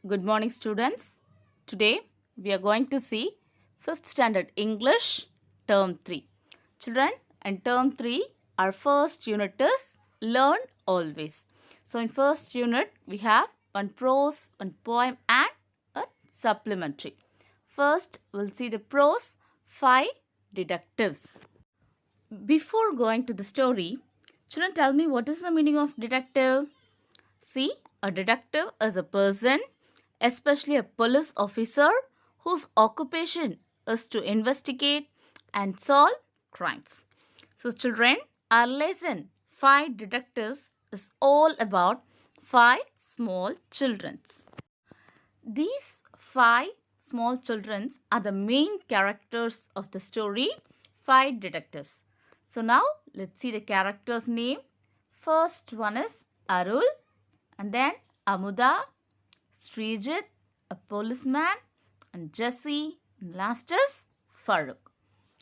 Good morning, students. Today we are going to see 5th standard English term 3. Children, in term 3 our first unit is Learn Always. So in first unit we have one prose, one poem and a supplementary. First we'll see the prose, 5 detectives. Before going to the story, children, tell me, what is the meaning of detective? See, a detective is a person, especially a police officer, whose occupation is to investigate and solve crimes. So, children, our lesson 5 detectives is all about 5 small children. These 5 small children are the main characters of the story 5 detectives. So, now let's see the characters' name. First one is Arul, and then Amuda, Srijit, a policeman, and Jesse, and last is Farooq.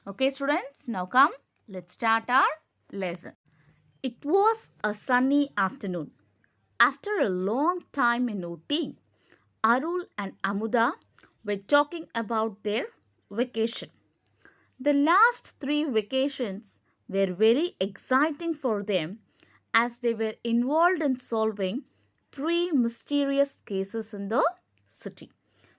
Okay, students, now come, let's start our lesson. It was a sunny afternoon. After a long time in OT, Arul and Amuda were talking about their vacation. The last 3 vacations were very exciting for them as they were involved in solving 3 mysterious cases in the city.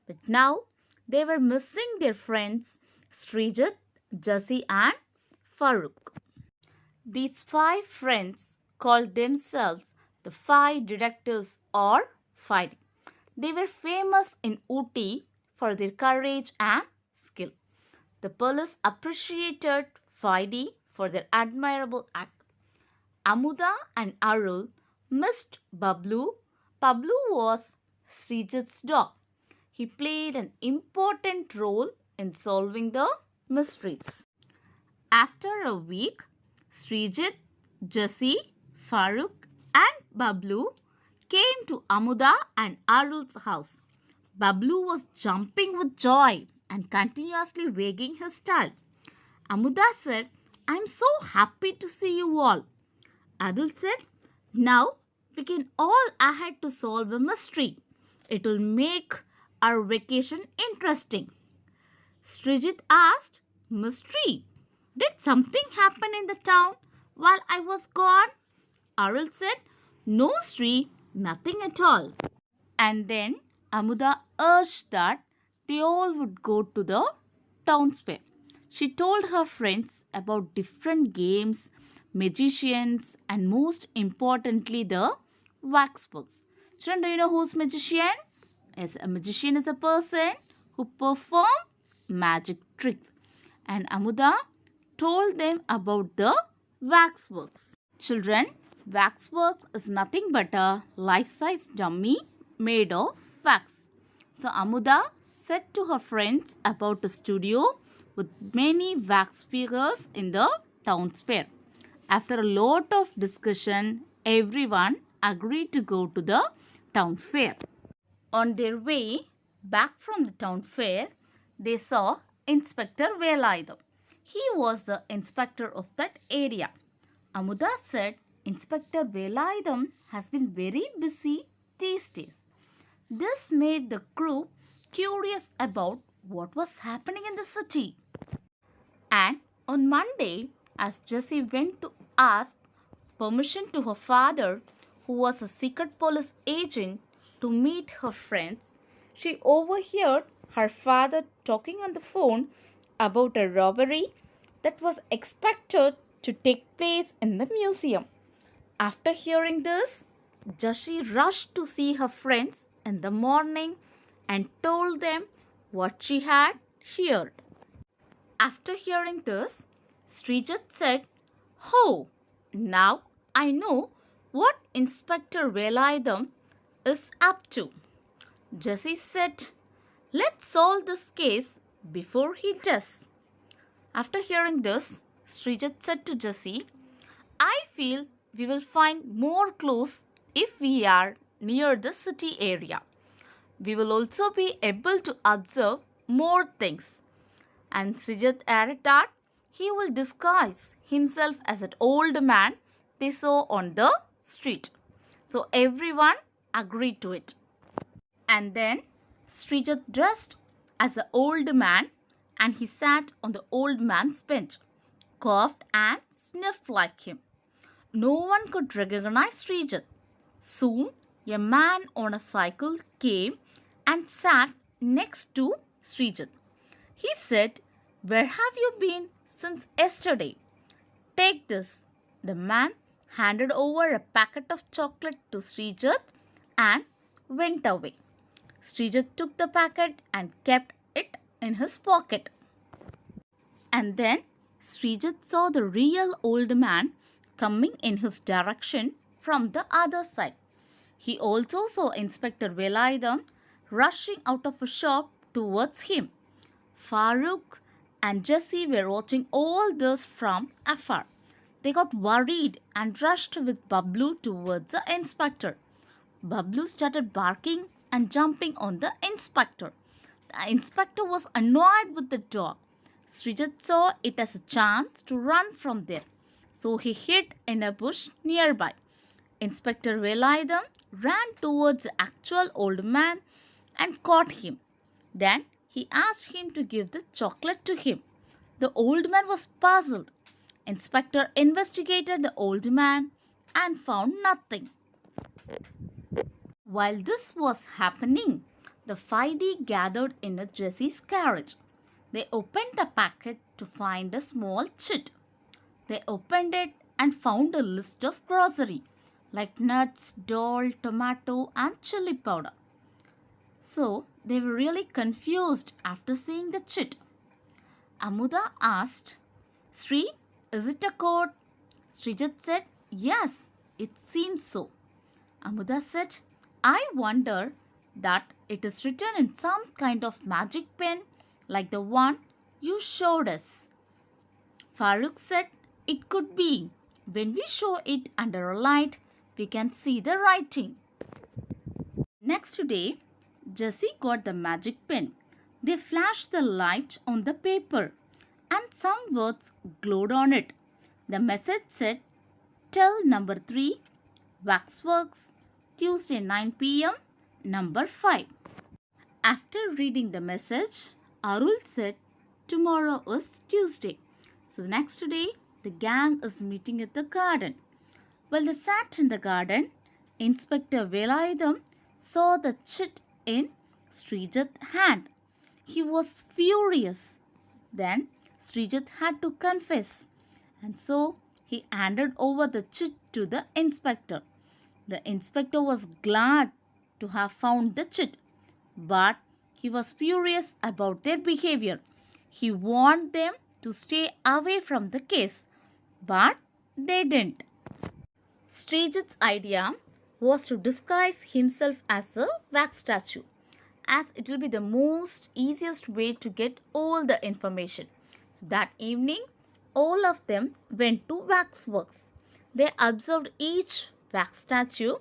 But now they were missing their friends Srijit, Jesse and Farooq. These 5 friends called themselves the 5 detectives or fighting. They were famous in Ooty for their courage and skill. The police appreciated Fidi for their admirable act. Amuda and Arul missed Bablu. Bablu was Srijit's dog. He played an important role in solving the mysteries. After a week, Srijit, Jesse, Farooq and Bablu came to Amuda and Arul's house. Bablu was jumping with joy and continuously wagging his tail. Amuda said, "I'm so happy to see you all." Arul said, "Now we can all ahead to solve a mystery. It will make our vacation interesting." Srijit asked, "Mystery? Did something happen in the town while I was gone?" Arul said, "No, Sri, nothing at all." And then Amuda urged that they all would go to the town fair. She told her friends about different games, magicians, and most importantly, the waxworks. Children, do you know who's magician? Yes, a magician is a person who performs magic tricks. And Amuda told them about the waxworks. Children, waxwork is nothing but a life-size dummy made of wax. So Amuda said to her friends about a studio with many wax figures in the town fair. After a lot of discussion, everyone agreed to go to the town fair. On their way back from the town fair, they saw Inspector Velayudham. He was the inspector of that area. Amuda said, "Inspector Velayudham has been very busy these days." This made the crew curious about what was happening in the city. And on Monday, as Jessie went to ask permission to her father, who was a secret police agent, to meet her friends, she overheard her father talking on the phone about a robbery that was expected to take place in the museum. After hearing this, Jessie rushed to see her friends in the morning and told them what she had heard. After hearing this, Srijit said, "Oh, now I know what Inspector Velayudham is up to." Jesse said, "Let's solve this case before he does." After hearing this, Srijit said to Jesse, "I feel we will find more clues if we are near the city area. We will also be able to observe more things." And Srijit added that he will disguise himself as an old man they saw on the street. So everyone agreed to it. And then Srijat dressed as an old man and he sat on the old man's bench, coughed and sniffed like him. No one could recognize Srijat. Soon, a man on a cycle came and sat next to Srijat. He said, "Where have you been since yesterday? Take this." The man handed over a packet of chocolate to Srijat and went away. Srijat took the packet and kept it in his pocket. And then Srijat saw the real old man coming in his direction from the other side. He also saw Inspector Velayudham rushing out of a shop towards him. Farooq and Jessie were watching all this from afar. They got worried and rushed with Bablu towards the inspector. Bablu started barking and jumping on the inspector. The inspector was annoyed with the dog. Srijat saw it as a chance to run from there, so he hid in a bush nearby. Inspector Velayudham ran towards the actual old man and caught him. Then he asked him to give the chocolate to him. The old man was puzzled. Inspector investigated the old man and found nothing. While this was happening, the 5D gathered in a Jessie's carriage. They opened the packet to find a small chit. They opened it and found a list of grocery like nuts, dal, tomato and chili powder. So they were really confused after seeing the chit. Amuda asked, "Sri, is it a code?" Srijat said, "Yes, it seems so." Amuda said, "I wonder that it is written in some kind of magic pen like the one you showed us." Farooq said, "It could be. When we show it under a light, we can see the writing." Next day, Jessie got the magic pen. They flashed the light on the paper and some words glowed on it. The message said, "Tell number 3, Waxworks, Tuesday 9 p.m, number 5. After reading the message, Arul said, "Tomorrow is Tuesday. So next day, the gang is meeting at the garden." While they sat in the garden, Inspector Velayudham saw the chit in Srijat's hand. He was furious. Then Srijat had to confess, and so he handed over the chit to the inspector. The inspector was glad to have found the chit, but he was furious about their behavior. He warned them to stay away from the case, but they didn't. Srijat's idea was to disguise himself as a wax statue, as it will be the most easiest way to get all the information. So that evening, all of them went to Waxworks. They observed each wax statue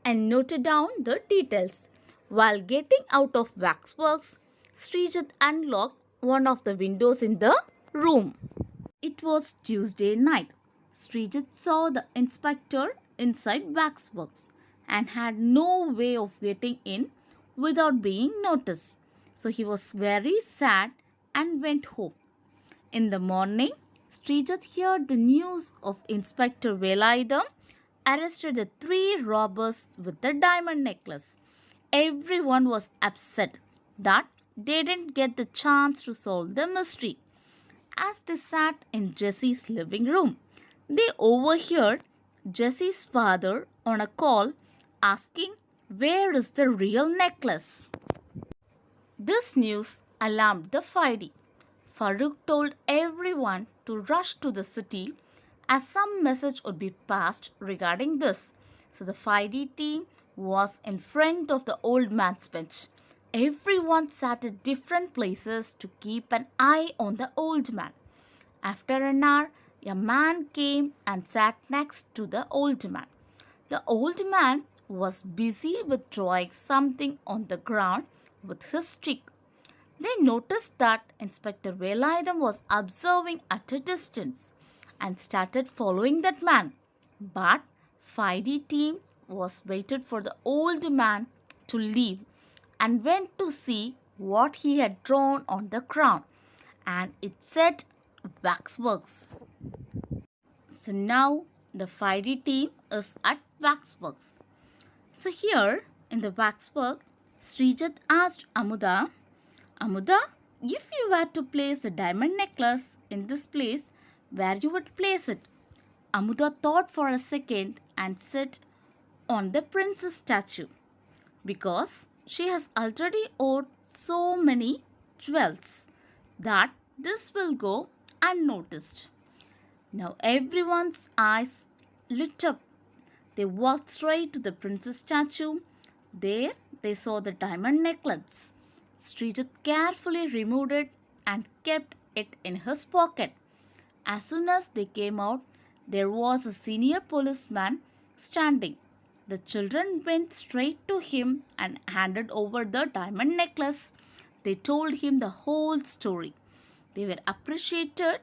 and noted down the details. While getting out of Waxworks, Srijat unlocked one of the windows in the room. It was Tuesday night. Srijat saw the inspector inside Waxworks and had no way of getting in without being noticed. So he was very sad and went home. In the morning, Srijat heard the news of Inspector Velayudham arrested the 3 robbers with the diamond necklace. Everyone was upset that they didn't get the chance to solve the mystery. As they sat in Jessie's living room, they overheard Jessie's father on a call asking, "Where is the real necklace?" This news alarmed the 5D. Farooq told everyone to rush to the city as some message would be passed regarding this. So the 5D team was in front of the old man's bench. Everyone sat at different places to keep an eye on the old man. After an hour, a man came and sat next to the old man. The old man was busy with drawing something on the ground with his stick. They noticed that Inspector Velayudham was observing at a distance and started following that man. But 5D team was waited for the old man to leave and went to see what he had drawn on the crown, and it said waxworks. So now the 5D team is at waxworks. So here in the waxwork, Srijat asked Amuda, Amuda, if you were to place a diamond necklace in this place, where you would place it? Amuda thought for a second and said, on the princess statue, because she has already owed so many jewels that this will go unnoticed. Now everyone's eyes lit up. They walked straight to the princess statue. There they saw the diamond necklace. Srijat carefully removed it and kept it in his pocket. As soon as they came out, there was a senior policeman standing. The children went straight to him and handed over the diamond necklace. They told him the whole story. They were appreciated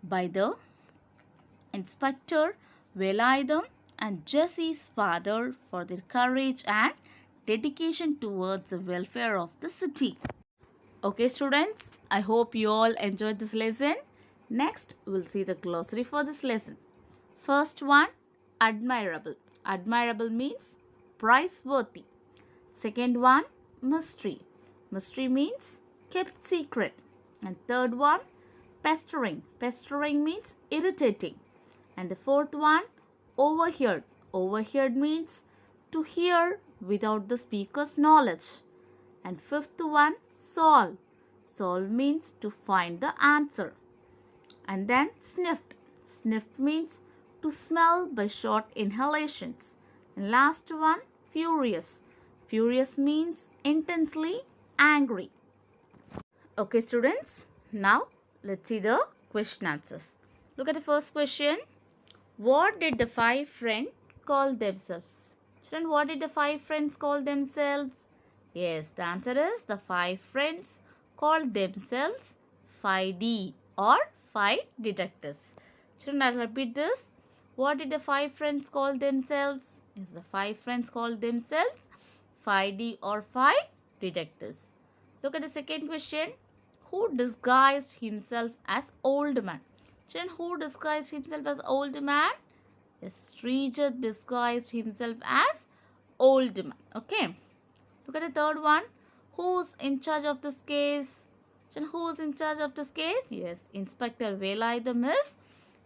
by the inspector, Velayudham, and Jessie's father for their courage and dedication towards the welfare of the city. Okay students, I hope you all enjoyed this lesson. Next, we'll see the glossary for this lesson. First one, admirable. Admirable means praiseworthy. Second one, mystery. Mystery means kept secret. And third one, pestering. Pestering means irritating. And the fourth one, overheard. Overheard means to hear without the speaker's knowledge. And fifth one, solve. Solve means to find the answer. And then sniffed. Sniffed means to smell by short inhalations. And last one, furious. Furious means intensely angry. Okay students, now let's see the question answers. Look at the first question. What did the 5 friends call themselves? Children, what did the 5 friends call themselves? Yes, the answer is the 5 friends called themselves 5D or 5 detectives. Children, I'll repeat this. What did the 5 friends call themselves? Yes, the 5 friends called themselves 5D or 5 detectives. Look at the second question. Who disguised himself as old man? Children, who disguised himself as old man? Yes, Srijat disguised himself as old man. Okay. Look at the third one. Who's in charge of this case? Children, who's in charge of this case? Yes, Inspector Velayudham is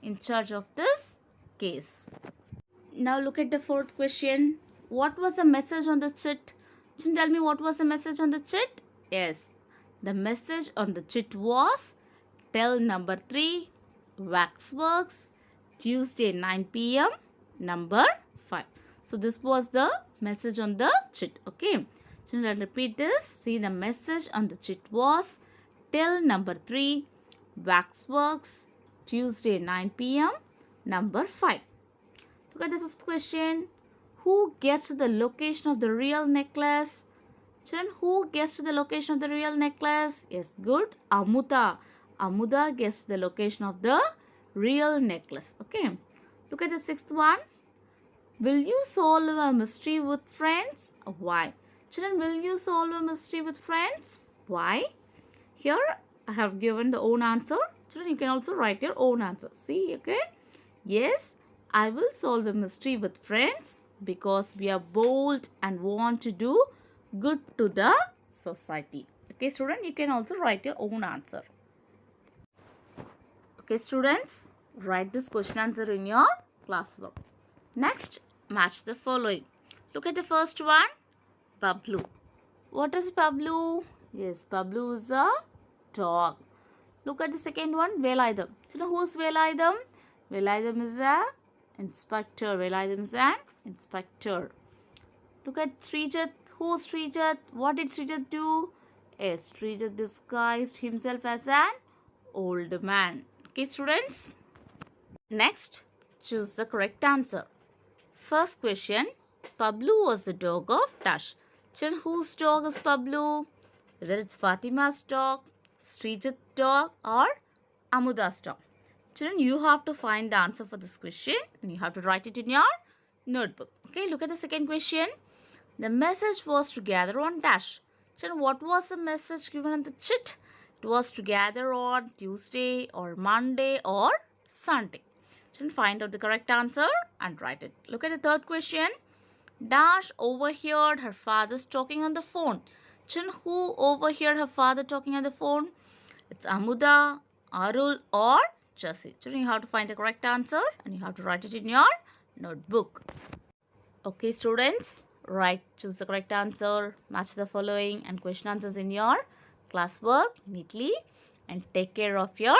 in charge of this case. Now look at the fourth question. What was the message on the chit? Children, tell me what was the message on the chit? Yes, the message on the chit was tell number 3, waxworks, Tuesday 9 p.m. number 5. So this was the message on the chit. Okay. Children, I'll repeat this. See, the message on the chit was tell number 3, waxworks, Tuesday 9 p.m. number 5. Look at the fifth question. Who gets the location of the real necklace? Children, who guessed the location of the real necklace? Yes, good. Amuda. Amuda guessed the location of the real necklace. Okay. Look at the sixth one. Will you solve a mystery with friends? Why? Children, will you solve a mystery with friends? Why? Here I have given the own answer. Children, you can also write your own answer. See, okay. Yes, I will solve a mystery with friends because we are bold and want to do good to the society. Okay, student, you can also write your own answer. Okay, students, write this question answer in your classwork. Next, match the following. Look at the first one, Pablo. What is Pablo? Yes, Pablo is a dog. Look at the second one, Velayudham. So, who's Velayudham? Velayudham is a inspector. Velayudham is an inspector. Look at Srijat. Who's Srijat? What did Srijat do? Yes, Srijat disguised himself as an old man. Okay, students. Next, choose the correct answer. First question, Pablo was the dog of Dash. Children, whose dog is Pablo? Whether it's Fatima's dog, Srijat's dog or Amuda's dog. Children, you have to find the answer for this question and you have to write it in your notebook. Okay, look at the second question. The message was to gather on Dash. Children, what was the message given in the chit? It was to gather on Tuesday or Monday or Sunday. Children, find out the correct answer and write it. Look at the third question. Dash overheard her father talking on the phone. Children, who overheard her father talking on the phone? It's Amuda, Arul or Jesse. Children, you have to find the correct answer and you have to write it in your notebook. Okay, students, choose the correct answer, match the following and question answers in your classwork neatly, and take care of your